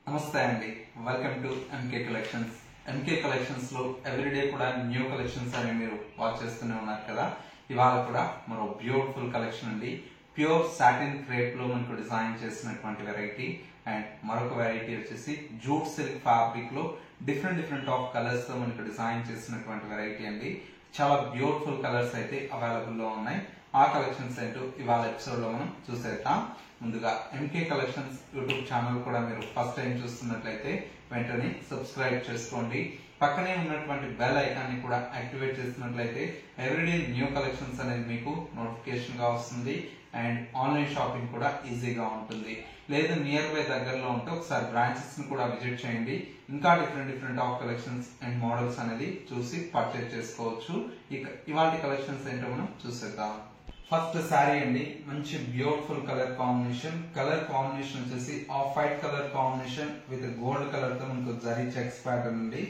నమస్తే అండి. Welcome to MK collections. MK collections లో ఎవ్రీడే కూడా న్యూ కలెక్షన్స్ అని మీరు వాచ్ చేస్తూనే ఉన్నారు కదా. ఇవాళ కూడా మరో బ్యూటిఫుల్ కలెక్షన్ అండి. ప్యూర్ సాటిన్ క్రేప్ లో మనకు డిజైన్ చేసినటువంటి వెరైటీ అండ్ మరొక వెరైటీ వచ్చేసి జూట్ సిల్క్ ఫ్యాబ్రిక్ లో డిఫరెంట్ ఆఫ్ కలర్స్ తో మనకు డిజైన్ చేసినటువంటి వెరైటీ అండి. చాలా బ్యూటిఫుల్ కలర్స్ అయితే అవైలబుల్ లో ఉన్నాయి. ఆ కలెక్షన్స్ ఏంటో ఇవాళ ఎపిసోడ్ లో మనం చూసేద్దాం. ముందుగా ఎంకే కలెక్షన్స్ యూట్యూబ్ ఛానల్ కూడా మీరు ఫస్ట్ టైం చూస్తున్నట్లయితే వెంటనే సబ్స్క్రైబ్ చేసుకోండి. పక్కనే ఉన్నటువంటి బెల్ ఐకాన్ ని కూడా యాక్టివేట్ చేసినట్లయితే ఎవ్రీడే న్యూ కలెక్షన్స్ అనేది మీకు నోటిఫికేషన్ గా వస్తుంది అండ్ ఆన్లైన్ షాపింగ్ కూడా ఈజీగా ఉంటుంది. లేదా నియర్ బై దగ్గరలో ఉంటే ఒకసారి బ్రాంచెస్ ని కూడా విజిట్ చేయండి. ఇంకా different of collections and models అనేది చూసి పర్చేజ్ చేసుకోవచ్చు. ఇవాళ కలెక్షన్స్ ఏంటో మనం చూసేద్దాం. ఫస్ట్ శారీ అండి, మంచి బ్యూటిఫుల్ కలర్ కాంబినేషన్ వచ్చేసి off white colour combination with gold colour తో మనకు జరీ చెక్స్ ప్యాటర్న్ ఉంది.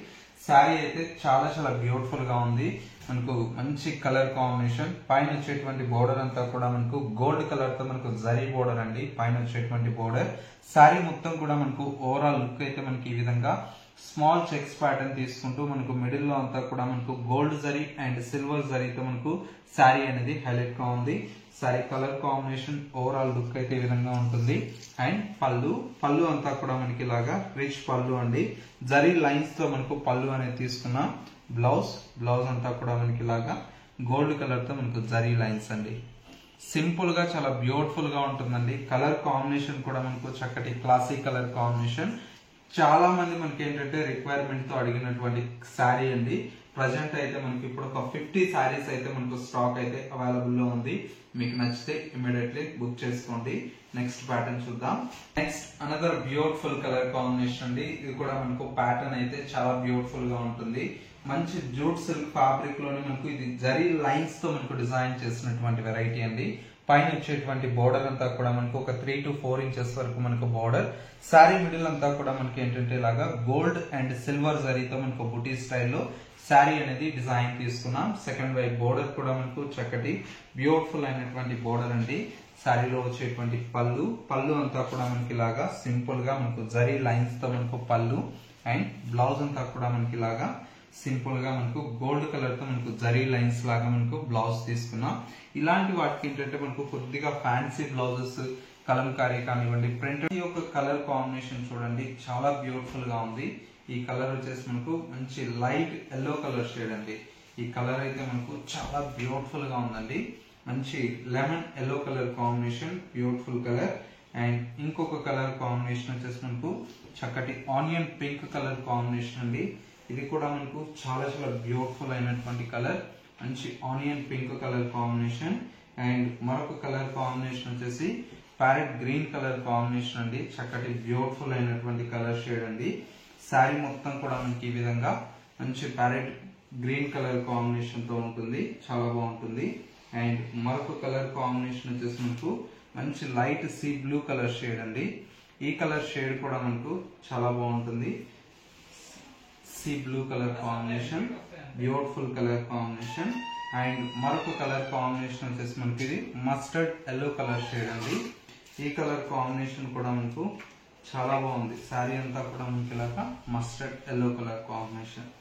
శారీ అయితే చాలా బ్యూటిఫుల్ గా ఉంది. మనకు మంచి కలర్ కాంబినేషన్. పైన వచ్చేటువంటి బోర్డర్ అంతా కూడా మనకు గోల్డ్ కలర్ తో మనకు జరీ బోర్డర్ అండి. పైన వచ్చేటువంటి బోర్డర్ శారీ మొత్తం కూడా మనకు ఓవరాల్ లుక్ అయితే మనకి ఈ విధంగా స్మాల్ చెక్స్ ప్యాటర్న్ తీసుకుంటూ మనకు మిడిల్ లో అంతా కూడా మనకు గోల్డ్ జరీ అండ్ సిల్వర్ జరీతో మనకు శారీ అనేది హైలైట్ గా ఉంది. Sari colour combination overall look అయితే ఈ విధంగా ఉంటుంది. అండ్ పళ్ళు అంతా కూడా మనకి ఇలాగా రిచ్ పళ్ళు అండి. జరీ లైన్స్ తో మనకు పళ్ళు అనేది తీసుకున్నాం. బ్లౌజ్ అంతా కూడా మనకి ఇలాగా గోల్డ్ కలర్ తో మనకు జరీ లైన్స్ అండి. సింపుల్ గా చాలా బ్యూటిఫుల్ గా ఉంటుందండి. కలర్ కాంబినేషన్ కూడా మనకు చక్కటి క్లాసిక్ కలర్ కాంబినేషన్. చాలా మంది మనకి ఏంటంటే రిక్వైర్మెంట్ తో అడిగినటువంటి శారీ అండి. ప్రజెంట్ అయితే మనకి ఇప్పుడు ఒక 50 శారీస్ అయితే మనకు స్టాక్ అయితే అవైలబుల్ లో ఉంది. మీకు నచ్చితే ఇమీడియట్లీ బుక్ చేసుకోండి. నెక్స్ట్ ప్యాటర్న్ చూద్దాం. Next another beautiful colour combination అండి. ఇది కూడా మనకు ప్యాటర్న్ అయితే చాలా బ్యూటిఫుల్ గా ఉంటుంది. మంచి జూట్ సిల్క్ ఫ్యాబ్రిక్ లోని మనకు ఇది జరీ లైన్స్ తో మనకు డిజైన్ చేసినటువంటి వెరైటీ అండి. పైన వచ్చేటువంటి బోర్డర్ అంతా కూడా మనకు ఒక 3 to 4 ఇంచెస్ వరకు మనకు బోర్డర్. శారీ మిడిల్ అంతా కూడా మనకి ఏంటంటే ఇలాగా గోల్డ్ అండ్ సిల్వర్ జరీతో మనకు బుటీ స్టైల్లో శారీ అనేది డిజైన్ తీసుకున్నాం. సెకండ్ వైపు బోర్డర్ కూడా మనకు చక్కటి బ్యూటిఫుల్ అయినటువంటి బోర్డర్ అండి. శారీలో వచ్చేటువంటి పళ్ళు అంతా కూడా మనకి ఇలాగా సింపుల్ గా మనకు జరీ లైన్స్ తో మనకు పళ్ళు అండ్ బ్లౌజ్ అంతా కూడా మనకి ఇలాగా సింపుల్ గా మనకు గోల్డ్ కలర్ తో మనకు జరీ లైన్స్ లాగా మనకు బ్లౌజ్ తీసుకున్నాం. ఇలాంటి వాటికి ఏంటంటే మనకు కొద్దిగా ఫ్యాన్సీ బ్లౌజెస్ కలంకారీ కానివ్వండి ప్రింట్ యొక్క కలర్ కాంబినేషన్ చూడండి చాలా బ్యూటిఫుల్ గా ఉంది. ఈ కలర్ వచ్చేసి మనకు మంచి లైట్ ఎల్లో కలర్ షేడ్ అండి. ఈ కలర్ అయితే మనకు చాలా బ్యూటిఫుల్ గా ఉందండి. మంచి lemon yellow colour combination, beautiful colour. And ఇంకొక కలర్ కాంబినేషన్ వచ్చేసి మనకు చక్కటి ఆనియన్ పింక్ కలర్ కాంబినేషన్ అండి. ఇది కూడా మనకు చాలా బ్యూటిఫుల్ అయినటువంటి కలర్, మంచి onion pink colour combination. And మరొక కలర్ కాంబినేషన్ వచ్చేసి ప్యారెట్ గ్రీన్ కలర్ కాంబినేషన్ అండి. చక్కటి బ్యూటిఫుల్ అయినటువంటి కలర్ షేడ్ అండి. శారీ మొత్తం కూడా మనకి ఈ విధంగా మంచి ప్యారెట్ గ్రీన్ కలర్ కాంబినేషన్ తో ఉంటుంది, చాలా బాగుంటుంది. అండ్ మరొక కలర్ కాంబినేషన్ వచ్చేసి మనకు మంచి light sea blue colour shade అండి. ఈ కలర్ షేడ్ కూడా మనకు చాలా బాగుంటుంది. Sea blue colour combination, beautiful colour combination. And మరొక కలర్ కాంబినేషన్ వచ్చేసి మనకి ఇది మస్టర్డ్ ఎల్లో కలర్ షేడ్ అండి. ఈ కలర్ కాంబినేషన్ కూడా మనకు చాలా బాగుంది. శారీ అంతా కూడా మనకి ఇలాగా mustard yellow colour combination.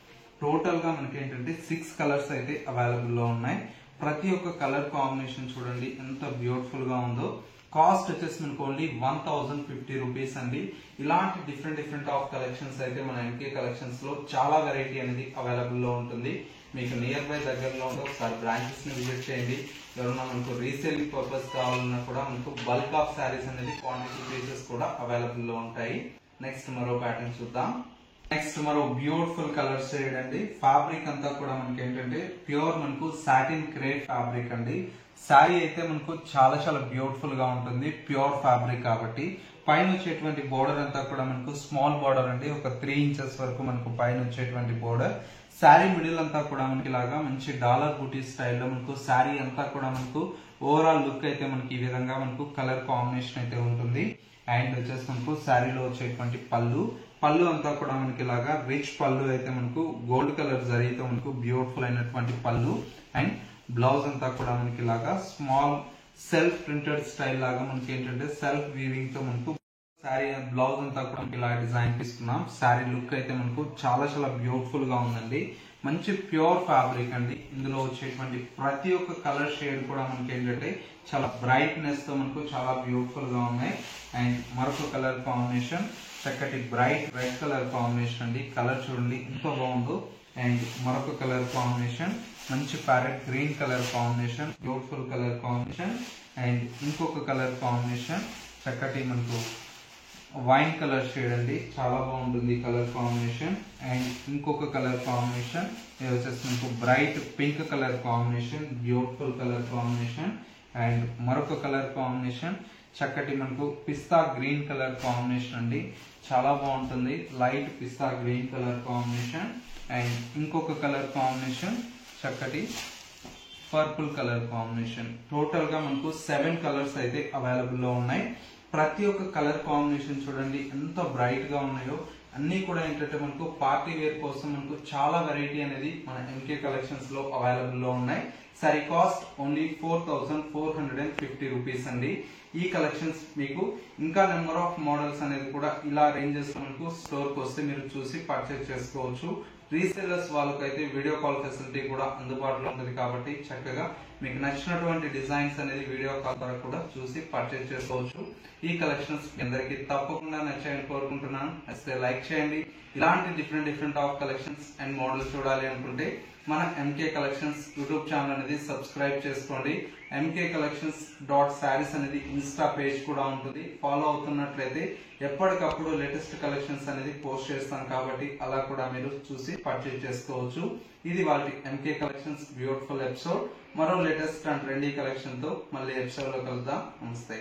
Total గా మనకి ఏంటంటే 6 కలర్స్ అయితే అవైలబుల్ లో ఉన్నాయి. ప్రతి ఒక్క కలర్ కాంబినేషన్ చూడండి ఎంత బ్యూటిఫుల్ గా ఉందో. కాస్ట్ వచ్చేసి మనకు ఓన్లీ 1050 రూపీస్ అండి. ఇలాంటి డిఫరెంట్ ఆఫ్ కలెక్షన్స్ అయితే మన ఎంకే కలెక్షన్స్ లో చాలా వెరైటీ అనేది అవైలబుల్ లో ఉంటుంది. మీకు నియర్ బై దగ్గరలో ఉంటే ఒకసారి బ్రాంచెస్ ని విజిట్ చేయండి. ఎవరైనా మనకు రీసేలింగ్ పర్పస్ కావాలన్నా కూడా మనకు బల్క్ ఆఫ్ శారీస్ అనేది క్వాంటిటీ పీసెస్ కూడా అవైలబుల్ లో ఉంటాయి. నెక్స్ట్ మరో ప్యాటర్న్ చూద్దాం. నెక్స్ట్ మరో బ్యూటిఫుల్ కలర్ షేడ్ అండి. ఫ్యాబ్రిక్ అంతా కూడా మనకి ఏంటంటే ప్యూర్ మనకు సాటిన్ క్రేప్ ఫ్యాబ్రిక్ అండి. శారీ అయితే మనకు చాలా బ్యూటిఫుల్ గా ఉంటుంది, ప్యూర్ ఫ్యాబ్రిక్ కాబట్టి. పైన వచ్చేటువంటి బోర్డర్ అంతా కూడా మనకు స్మాల్ బోర్డర్ అండి. ఒక 3 ఇంచెస్ వరకు మనకు పైన వచ్చేటువంటి బోర్డర్. శారీ మిడిల్ అంతా కూడా మనకి ఇలాగా మంచి డాలర్ బూటీ స్టైల్లో మనకు శారీ అంతా కూడా మనకు ఓవరాల్ లుక్ అయితే మనకి ఈ విధంగా మనకు కలర్ కాంబినేషన్ అయితే ఉంటుంది. అండ్ వచ్చేసి మనకు శారీలో వచ్చేటువంటి పళ్ళు అంతా కూడా మనకి ఇలాగా రిచ్ పళ్ళు అయితే మనకు గోల్డ్ కలర్ జరీతో మనకు బ్యూటిఫుల్ అయినటువంటి పళ్ళు. అండ్ బ్లౌజ్ అంతా కూడా మనకి ఇలాగా స్మాల్ సెల్ఫ్ ప్రింటెడ్ స్టైల్ లాగా మనకి ఏంటంటే సెల్ఫ్ వీవింగ్ తో మనకు శారీ బ్లౌజ్ అంతా కూడా ఇలా డిజైన్ తీసుకున్నాం. శారీ లుక్ అయితే మనకు చాలా చాలా బ్యూటిఫుల్ గా ఉందండి. మంచి ప్యూర్ ఫ్యాబ్రిక్ అండి. ఇందులో వచ్చేటువంటి ప్రతి ఒక్క కలర్ షేడ్ కూడా మనకి ఏంటంటే చాలా బ్రైట్నెస్ తో మనకు చాలా బ్యూటిఫుల్ గా ఉన్నాయి. అండ్ మరొక కలర్ కాంబినేషన్ చక్కటి బ్రైట్ రెడ్ కలర్ కాంబినేషన్ అండి. కలర్ చూడండి ఎంత బాగుందో. అండ్ మరొక కలర్ కాంబినేషన్ మంచి parrot green colour combination, beautiful colour combination. And ఇంకొక కలర్ కాంబినేషన్ చక్కటి మనకు వైన్ కలర్ షేడ్ అండి, చాలా బాగుంటుంది కలర్ కాంబినేషన్. అండ్ ఇంకొక కలర్ కాంబినేషన్ ఇది వచ్చేసి మనకు bright pink colour combination, beautiful colour combination. And మరొక కలర్ కాంబినేషన్ చక్కటి మనకు పిస్తా గ్రీన్ కలర్ కాంబినేషన్ అండి, చాలా బాగుంటుంది light pista green colour combination. And ఇంకొక కలర్ కాంబినేషన్ చక్కటి పర్పుల్ కలర్ కాంబినేషన్. టోటల్ గా మనకు 7 కలర్స్ అయితే అవైలబుల్ లో ఉన్నాయి. ప్రతి ఒక్క కలర్ కాంబినేషన్ చూడండి ఎంత బ్రైట్ గా ఉన్నాయో. అన్ని కూడా ఏంటంటే మనకు పార్టీ వేర్ కోసం మనకు చాలా వెరైటీ అనేది మన ఎంకే కలెక్షన్స్ లో అవైలబుల్ లో ఉన్నాయి. సారీ కాస్ట్ ఓన్లీ 4450 రూపీస్ అండి. ఈ కలెక్షన్స్ మీకు ఇంకా నెంబర్ ఆఫ్ మోడల్స్ అనేది కూడా ఇలా రేంజెస్ మనకు స్టోర్ కు వస్తే మీరు చూసి పర్చేస్ చేసుకోవచ్చు. రీసెల్లర్స్ వాళ్ళకైతే వీడియో కాల్ ఫెసిలిటీ కూడా అందుబాటులో ఉంటుంది కాబట్టి చక్కగా మీకు నచ్చినటువంటి డిజైన్స్ అనేది వీడియో కాల్ ద్వారా కూడా చూసి పర్చేస్ చేసుకోవచ్చు. ఈ కలెక్షన్స్ అందరికి తప్పకుండా నచ్చాయని కోరుకుంటున్నాను. అయితే లైక్ చేయండి. ఇలాంటి different of collections and models చూడాలి అనుకుంటే మన ఎంకే కలెక్షన్స్ యూట్యూబ్ ఛానల్ అనేది సబ్స్క్రైబ్ చేసుకోండి. ఎంకే కలెక్షన్స్ .sarees అనేది ఇన్స్టా పేజ్ కూడా ఉంటుంది. ఫాలో అవుతున్నట్లయితే ఎప్పటికప్పుడు లేటెస్ట్ కలెక్షన్స్ అనేది పోస్ట్ చేస్తాం కాబట్టి అలా కూడా మీరు చూసి పర్చేజ్ చేసుకోవచ్చు. ఇది వాళ్ళ ఎంకే కలెక్షన్స్ బ్యూటిఫుల్ ఎపిసోడ్. మరో లేటెస్ట్ అండ్ ట్రెండీ కలెక్షన్ తో మళ్ళీ ఎపిసోడ్ లో కలుద్దాం. నమస్తే.